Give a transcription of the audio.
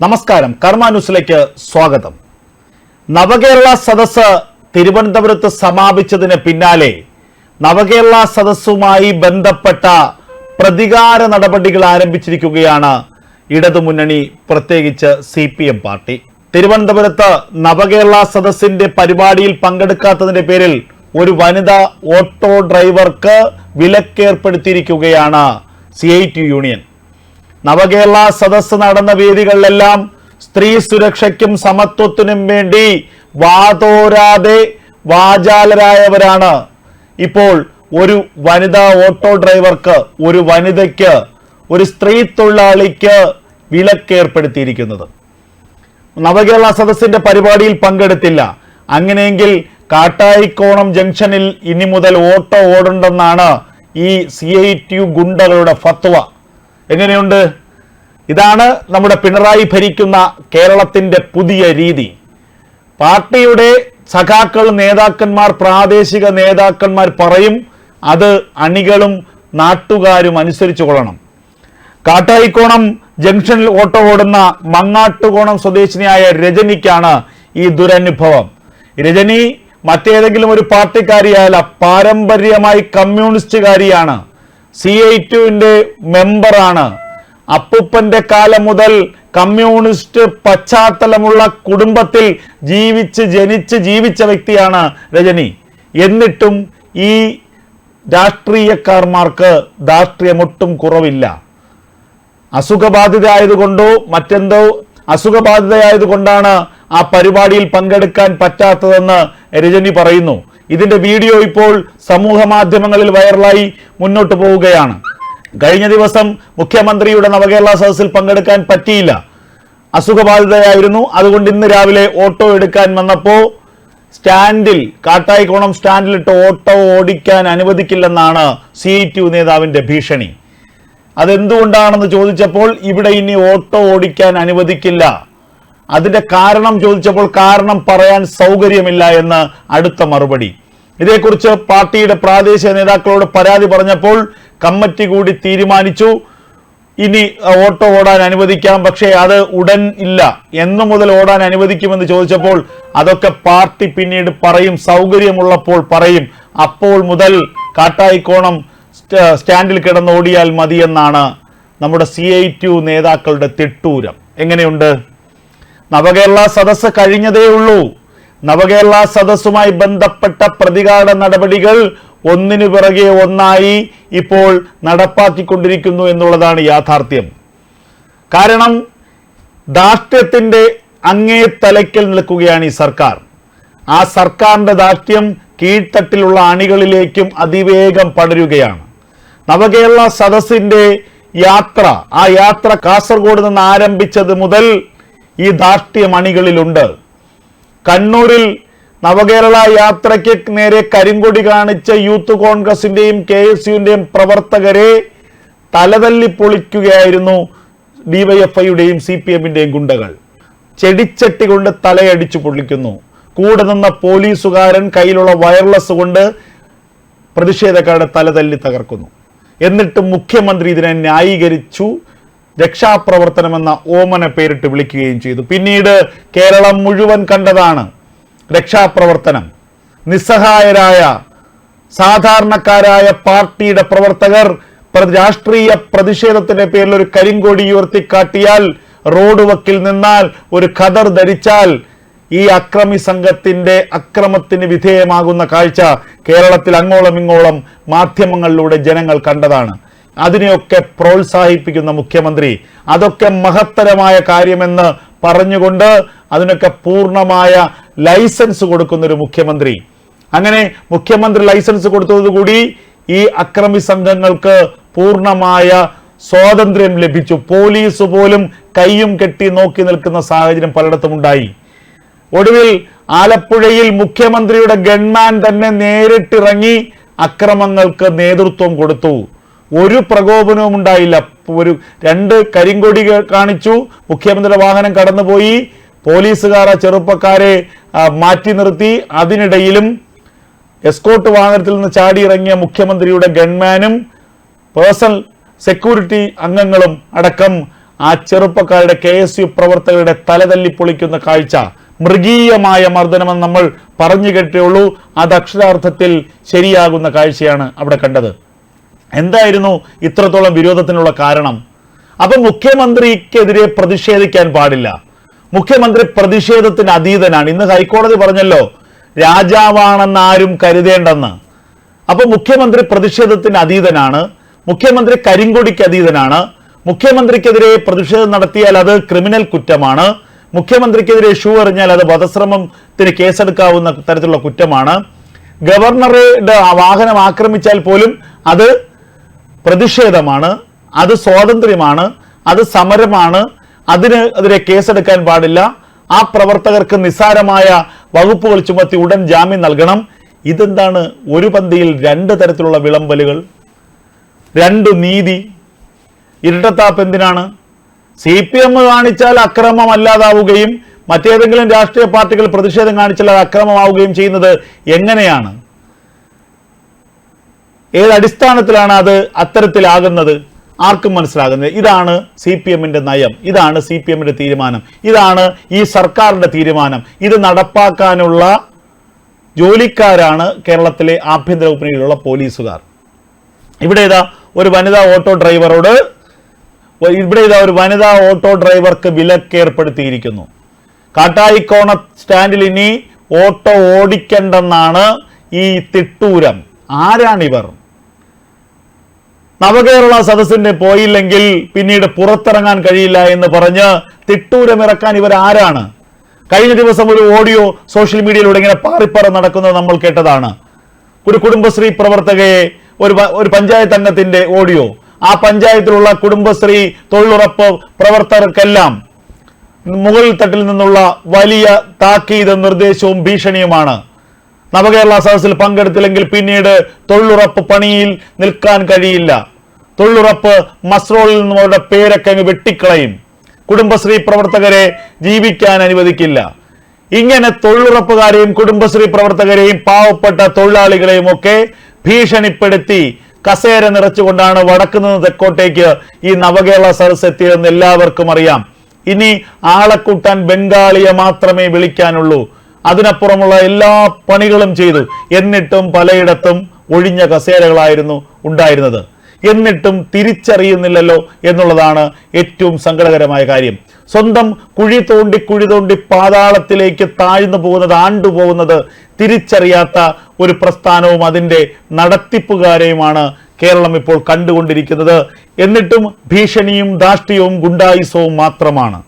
നമസ്കാരം, കർമ്മ ന്യൂസിലേക്ക് സ്വാഗതം. നവകേരള സദസ്സ് തിരുവനന്തപുരത്ത് സമാപിച്ചതിന് പിന്നാലെ നവകേരള സദസ്സുമായി ബന്ധപ്പെട്ട പ്രതികാര നടപടികൾ ആരംഭിച്ചിരിക്കുകയാണ് ഇടതുമുന്നണി, പ്രത്യേകിച്ച് CPM പാർട്ടി. തിരുവനന്തപുരത്ത് നവകേരള സദസ്സിന്റെ പരിപാടിയിൽ പങ്കെടുക്കാത്തതിന്റെ പേരിൽ ഒരു വനിതാ ഓട്ടോ ഡ്രൈവർക്ക് വിലക്കേർപ്പെടുത്തിയിരിക്കുകയാണ് CITU യൂണിയൻ. നവകേരള സദസ്സ് നടന്ന വേദികളിലെല്ലാം സ്ത്രീ സുരക്ഷയ്ക്കും സമത്വത്തിനും വേണ്ടി വാതോരാതെ വാചാലരായവരാണ് ഇപ്പോൾ ഒരു വനിതാ ഓട്ടോ ഡ്രൈവർക്ക്, ഒരു വനിതയ്ക്ക്, ഒരു സ്ത്രീ തൊഴിലാളിക്ക് വിലക്കേർപ്പെടുത്തിയിരിക്കുന്നത്. നവകേരള സദസ്സിന്റെ പരിപാടിയിൽ പങ്കെടുത്തില്ല, അങ്ങനെയെങ്കിൽ കാട്ടായിക്കോണം ജംഗ്ഷനിൽ ഇനി മുതൽ ഓട്ടോ ഓടണ്ടെന്നാണ് ഈ CITU ഗുണ്ടകളുടെ ഫത്വ. എങ്ങനെയുണ്ട്? ഇതാണ് നമ്മുടെ പിണറായി ഭരിക്കുന്ന കേരളത്തിന്റെ പുതിയ രീതി. പാർട്ടിയുടെ സഖാക്കൾ, നേതാക്കന്മാർ, പ്രാദേശിക നേതാക്കന്മാർ പറയും, അത് അണികളും നാട്ടുകാരും അനുസരിച്ചു കൊള്ളണം. കാട്ടായിക്കോണം ജംഗ്ഷനിൽ ഓട്ടോ ഓടുന്ന മങ്ങാട്ടുകോണം സ്വദേശിനിയായ രജനിക്കാണ് ഈ ദുരനുഭവം. രജനി മറ്റേതെങ്കിലും ഒരു പാർട്ടിക്കാരിയല്ല, പാരമ്പര്യമായി കമ്മ്യൂണിസ്റ്റുകാരിയാണ്, CITUവിന്റെ മെമ്പറാണ്. അപ്പൂപ്പന്റെ കാലം മുതൽ കമ്മ്യൂണിസ്റ്റ് പശ്ചാത്തലമുള്ള കുടുംബത്തിൽ ജനിച്ച് ജീവിച്ച വ്യക്തിയാണ് രജനി. എന്നിട്ടും ഈ രാഷ്ട്രീയക്കാർമാർക്ക് രാഷ്ട്രീയമൊട്ടും കുറവില്ല. അസുഖബാധിതയായതുകൊണ്ടോ മറ്റെന്തോ അസുഖബാധിതയായതുകൊണ്ടാണ് ആ പരിപാടിയിൽ പങ്കെടുക്കാൻ പറ്റാത്തതെന്ന് രജനി പറയുന്നു. ഇതിന്റെ വീഡിയോ ഇപ്പോൾ സമൂഹ മാധ്യമങ്ങളിൽ വൈറലായി മുന്നോട്ട് പോവുകയാണ്. കഴിഞ്ഞ ദിവസം മുഖ്യമന്ത്രിയുടെ നവകേരള സദസ്സിൽ പങ്കെടുക്കാൻ പറ്റിയില്ല, അസുഖബാധിതയായിരുന്നു. അതുകൊണ്ട് ഇന്ന് രാവിലെ ഓട്ടോ എടുക്കാൻ വന്നപ്പോൾ സ്റ്റാൻഡിൽ, കാട്ടായിക്കോണം സ്റ്റാൻഡിലിട്ട് ഓട്ടോ ഓടിക്കാൻ അനുവദിക്കില്ലെന്നാണ് CITU നേതാവിന്റെ ഭീഷണി. അതെന്തുകൊണ്ടാണെന്ന് ചോദിച്ചപ്പോൾ ഇവിടെ ഇനി ഓട്ടോ ഓടിക്കാൻ അനുവദിക്കില്ല. അതിന്റെ കാരണം ചോദിച്ചപ്പോൾ കാരണം പറയാൻ സൗകര്യമില്ല എന്ന് അടുത്ത മറുപടി. ഇതേക്കുറിച്ച് പാർട്ടിയുടെ പ്രാദേശിക നേതാക്കളോട് പരാതി പറഞ്ഞപ്പോൾ കമ്മിറ്റി കൂടി തീരുമാനിച്ചു, ഇനി ഓട്ടോ ഓടാൻ അനുവദിക്കാം, പക്ഷേ അത് ഉടൻ ഇല്ല. എന്നു മുതൽ ഓടാൻ അനുവദിക്കുമെന്ന് ചോദിച്ചപ്പോൾ അതൊക്കെ പാർട്ടി പിന്നീട് പറയും, സൗകര്യമുള്ളപ്പോൾ പറയും, അപ്പോൾ മുതൽ കാട്ടായിക്കോണം സ്റ്റാൻഡിൽ കിടന്നോടിയാൽ മതിയെന്നാണ് നമ്മുടെ CITU നേതാക്കളുടെ തിട്ടൂരം. എങ്ങനെയുണ്ട്? നവകേരള സദസ്സ് കഴിഞ്ഞതേ ഉള്ളൂ. നവകേരള സദസ്സുമായി ബന്ധപ്പെട്ട പ്രതികാര നടപടികൾ ഒന്നിനു പിറകെ ഒന്നായി ഇപ്പോൾ നടപ്പാക്കിക്കൊണ്ടിരിക്കുന്നു എന്നുള്ളതാണ് യാഥാർത്ഥ്യം. കാരണം ധാർഷ്ട്യത്തിന്റെ അങ്ങേ തലയ്ക്കൽ നിൽക്കുകയാണ് ഈ സർക്കാർ. ആ സർക്കാരിന്റെ ധാർഷ്ട്യം കീഴ്ത്തട്ടിലുള്ള അണികളിലേക്കും അതിവേഗം പടരുകയാണ്. നവകേരള സദസ്സിന്റെ യാത്ര, ആ യാത്ര കാസർഗോഡ് നിന്ന് ആരംഭിച്ചത് മുതൽ ഈ ധാർഷ്ട്യം അണികളിലുണ്ട്. കണ്ണൂരിൽ നവകേരള യാത്രയ്ക്ക് നേരെ കരിങ്കൊടി കാണിച്ച യൂത്ത് കോൺഗ്രസിന്റെയും KSUവിന്റെയും പ്രവർത്തകരെ തലതല്ലി പൊളിക്കുകയായിരുന്നു DYFIയുടെയും CPMന്റെയും ഗുണ്ടകൾ. ചെടിച്ചട്ടി കൊണ്ട് തലയടിച്ചു പൊളിക്കുന്നു. കൂടെ നിന്ന പോലീസുകാരൻ കയ്യിലുള്ള വയർലെസ് കൊണ്ട് പ്രതിഷേധക്കാരുടെ തലതല്ലി തകർക്കുന്നു. എന്നിട്ട് മുഖ്യമന്ത്രി ഇതിനെ ന്യായീകരിച്ചു, രക്ഷാപ്രവർത്തനമെന്ന ഓമന പേരിട്ട് വിളിക്കുകയും ചെയ്തു. പിന്നീട് കേരളം മുഴുവൻ കണ്ടതാണ് രക്ഷാപ്രവർത്തനം. നിസ്സഹായരായ സാധാരണക്കാരായ പാർട്ടിയുടെ പ്രവർത്തകർ രാഷ്ട്രീയ പ്രതിഷേധത്തിന്റെ പേരിൽ ഒരു കരിങ്കൊടി ഉയർത്തിക്കാട്ടിയാൽ, റോഡ് വക്കിൽ നിന്നാൽ, ഒരു ഖദർ ധരിച്ചാൽ ഈ അക്രമി സംഘത്തിന്റെ അക്രമത്തിന് വിധേയമാകുന്ന കാഴ്ച കേരളത്തിൽ അങ്ങോളം ഇങ്ങോളം മാധ്യമങ്ങളിലൂടെ ജനങ്ങൾ കണ്ടതാണ്. അതിനെയൊക്കെ പ്രോത്സാഹിപ്പിക്കുന്ന മുഖ്യമന്ത്രി, അതൊക്കെ മഹത്തരമായ കാര്യമെന്ന് പറഞ്ഞുകൊണ്ട് അതിനൊക്കെ പൂർണ്ണമായ ലൈസൻസ് കൊടുക്കുന്ന ഒരു മുഖ്യമന്ത്രി. അങ്ങനെ മുഖ്യമന്ത്രി ലൈസൻസ് കൊടുത്തതോടുകൂടി ഈ അക്രമി സംഘങ്ങൾക്ക് പൂർണ്ണമായ സ്വാതന്ത്ര്യം ലഭിച്ചു. പോലീസ് പോലും കയ്യും കെട്ടി നോക്കി നിൽക്കുന്ന സാഹചര്യം പലയിടത്തും ഉണ്ടായി. ഒടുവിൽ ആലപ്പുഴയിൽ മുഖ്യമന്ത്രിയുടെ ഗൺമാൻ തന്നെ നേരിട്ടിറങ്ങി അക്രമങ്ങൾക്ക് നേതൃത്വം കൊടുത്തു. ഒരു പ്രകോപനവും ഉണ്ടായില്ല. രണ്ട് കരിങ്കൊടി കാണിച്ചു, മുഖ്യമന്ത്രിയുടെ വാഹനം കടന്നുപോയി, പോലീസുകാർ ആ ചെറുപ്പക്കാരെ മാറ്റി നിർത്തി. അതിനിടയിലും എസ്കോർട്ട് വാഹനത്തിൽ നിന്ന് ചാടിയിറങ്ങിയ മുഖ്യമന്ത്രിയുടെ ഗൺമാനും പേഴ്സണൽ സെക്യൂരിറ്റി അംഗങ്ങളും അടക്കം ആ ചെറുപ്പക്കാരുടെ KSU പ്രവർത്തകരുടെ തലതല്ലി പൊളിക്കുന്ന കാഴ്ച, മൃഗീയമായ മർദ്ദനമെന്ന് നമ്മൾ പറഞ്ഞു കേട്ടേയുള്ളൂ. അത് അക്ഷരാർത്ഥത്തിൽ ശരിയാകുന്ന കാഴ്ചയാണ് അവിടെ കണ്ടത്. എന്തായിരുന്നു ഇത്രത്തോളം വിരോധത്തിനുള്ള കാരണം? അപ്പൊ മുഖ്യമന്ത്രിക്കെതിരെ പ്രതിഷേധിക്കാൻ പാടില്ല. മുഖ്യമന്ത്രി പ്രതിഷേധത്തിന് അതീതനാണ്. ഇന്ന് ഹൈക്കോടതി പറഞ്ഞല്ലോ, രാജാവാണെന്ന് ആരും കരുതേണ്ടെന്ന്. അപ്പൊ മുഖ്യമന്ത്രി പ്രതിഷേധത്തിന് അതീതനാണ്. മുഖ്യമന്ത്രി കരിങ്കൊടിക്ക് അതീതനാണ്. മുഖ്യമന്ത്രിക്കെതിരെ പ്രതിഷേധം നടത്തിയാൽ അത് ക്രിമിനൽ കുറ്റമാണ്. മുഖ്യമന്ത്രിക്കെതിരെ ഷൂ എറിഞ്ഞാൽ അത് വധശ്രമത്തിന് കേസെടുക്കാവുന്ന തരത്തിലുള്ള കുറ്റമാണ്. ഗവർണറുടെ വാഹനം ആക്രമിച്ചാൽ പോലും അത് പ്രതിഷേധമാണ്, അത് സ്വാതന്ത്ര്യമാണ്, അത് സമരമാണ്. അതിനെതിരെ കേസെടുക്കാൻ പാടില്ല. ആ പ്രവർത്തകർക്ക് നിസ്സാരമായ വകുപ്പുകൾ ചുമത്തി ഉടൻ ജാമ്യം നൽകണം. ഇതെന്താണ്? ഒരു പന്തിയിൽ രണ്ട് തരത്തിലുള്ള വിളമ്പലുകൾ, രണ്ട് നീതി. ഇരട്ടത്താപ്പ് എന്തിനാണ്? CPM കാണിച്ചാൽ അക്രമം അല്ലാതാവുകയും മറ്റേതെങ്കിലും രാഷ്ട്രീയ പാർട്ടികൾ പ്രതിഷേധം കാണിച്ചാൽ അത് അക്രമമാവുകയും ചെയ്യുന്നത് എങ്ങനെയാണ്? ഏതടിസ്ഥാനത്തിലാണ് അത് അത്തരത്തിലാകുന്നത്? ആർക്കും മനസ്സിലാകുന്നത്. ഇതാണ് CPMന്റെ നയം, ഇതാണ് CPMന്റെ തീരുമാനം, ഇതാണ് ഈ സർക്കാരിന്റെ തീരുമാനം. ഇത് നടപ്പാക്കാനുള്ള ജോലിക്കാരാണ് കേരളത്തിലെ ആഭ്യന്തര വകുപ്പിലുള്ള പോലീസുകാർ. ഇവിടെ ഇതാ ഒരു വനിതാ ഓട്ടോ ഡ്രൈവർക്ക് വിലക്ക് ഏർപ്പെടുത്തിയിരിക്കുന്നു. കാട്ടായിക്കോണ സ്റ്റാൻഡിൽ ഇനി ഓട്ടോ ഓടിക്കണ്ടെന്നാണ് ഈ തിട്ടൂരം. ആരാണിവർ? നവകേരള സദസ്സിന്റെ പോയില്ലെങ്കിൽ പിന്നീട് പുറത്തിറങ്ങാൻ കഴിയില്ല എന്ന് പറഞ്ഞ് തിട്ടൂരമിറക്കാൻ ഇവർ ആരാണ്? കഴിഞ്ഞ ദിവസം ഒരു ഓഡിയോ സോഷ്യൽ മീഡിയയിലൂടെ ഇങ്ങനെ പാറിപ്പറ നടക്കുന്നത് നമ്മൾ കേട്ടതാണ്. ഒരു കുടുംബശ്രീ പ്രവർത്തകയെ, ഒരു പഞ്ചായത്ത് അംഗത്തിന്റെ ഓഡിയോ. ആ പഞ്ചായത്തിലുള്ള കുടുംബശ്രീ തൊഴിലുറപ്പ് പ്രവർത്തകർക്കെല്ലാം മുകളിൽ തട്ടിൽ നിന്നുള്ള വലിയ താക്കീത്, നിർദ്ദേശവും ഭീഷണിയുമാണ്. നവകേരള സദസ്സിൽ പങ്കെടുത്തില്ലെങ്കിൽ പിന്നീട് തൊഴിലുറപ്പ് പണിയിൽ നിൽക്കാൻ കഴിയില്ല. തൊഴിലുറപ്പ് മസ്റോളിൽ നിന്നും അവരുടെ പേരൊക്കെ അങ്ങ് വെട്ടിക്കളയും. കുടുംബശ്രീ പ്രവർത്തകരെ ജീവിക്കാൻ അനുവദിക്കില്ല. ഇങ്ങനെ തൊഴിലുറപ്പുകാരെയും കുടുംബശ്രീ പ്രവർത്തകരെയും പാവപ്പെട്ട തൊഴിലാളികളെയും ഒക്കെ ഭീഷണിപ്പെടുത്തി കസേര നിറച്ചുകൊണ്ടാണ് വടക്കുനിന്ന് തെക്കോട്ടേക്ക് ഈ നവകേരള സദസ്സ് എത്തിയതെന്ന് എല്ലാവർക്കും അറിയാം. ഇനി ആളെ കൂട്ടാൻ ബംഗാളിയെ മാത്രമേ വിളിക്കാനുള്ളൂ. അതിനപ്പുറമുള്ള എല്ലാ പണികളും ചെയ്തു. എന്നിട്ടും പലയിടത്തും ഒഴിഞ്ഞ കസേരകളായിരുന്നു ഉണ്ടായിരുന്നത്. എന്നിട്ടും തിരിച്ചറിയുന്നില്ലല്ലോ എന്നുള്ളതാണ് ഏറ്റവും സങ്കടകരമായ കാര്യം. സ്വന്തം കുഴി തോണ്ടി പാതാളത്തിലേക്ക് താഴ്ന്നു പോകുന്നത്, ആണ്ടുപോകുന്നത് തിരിച്ചറിയാത്ത ഒരു പ്രസ്ഥാനവും അതിൻ്റെ നടത്തിപ്പുകാരെയുമാണ് കേരളം ഇപ്പോൾ കണ്ടുകൊണ്ടിരിക്കുന്നത്. എന്നിട്ടും ഭീഷണിയും ധാർഷ്ട്യവും ഗുണ്ടായിസവും മാത്രമാണ്.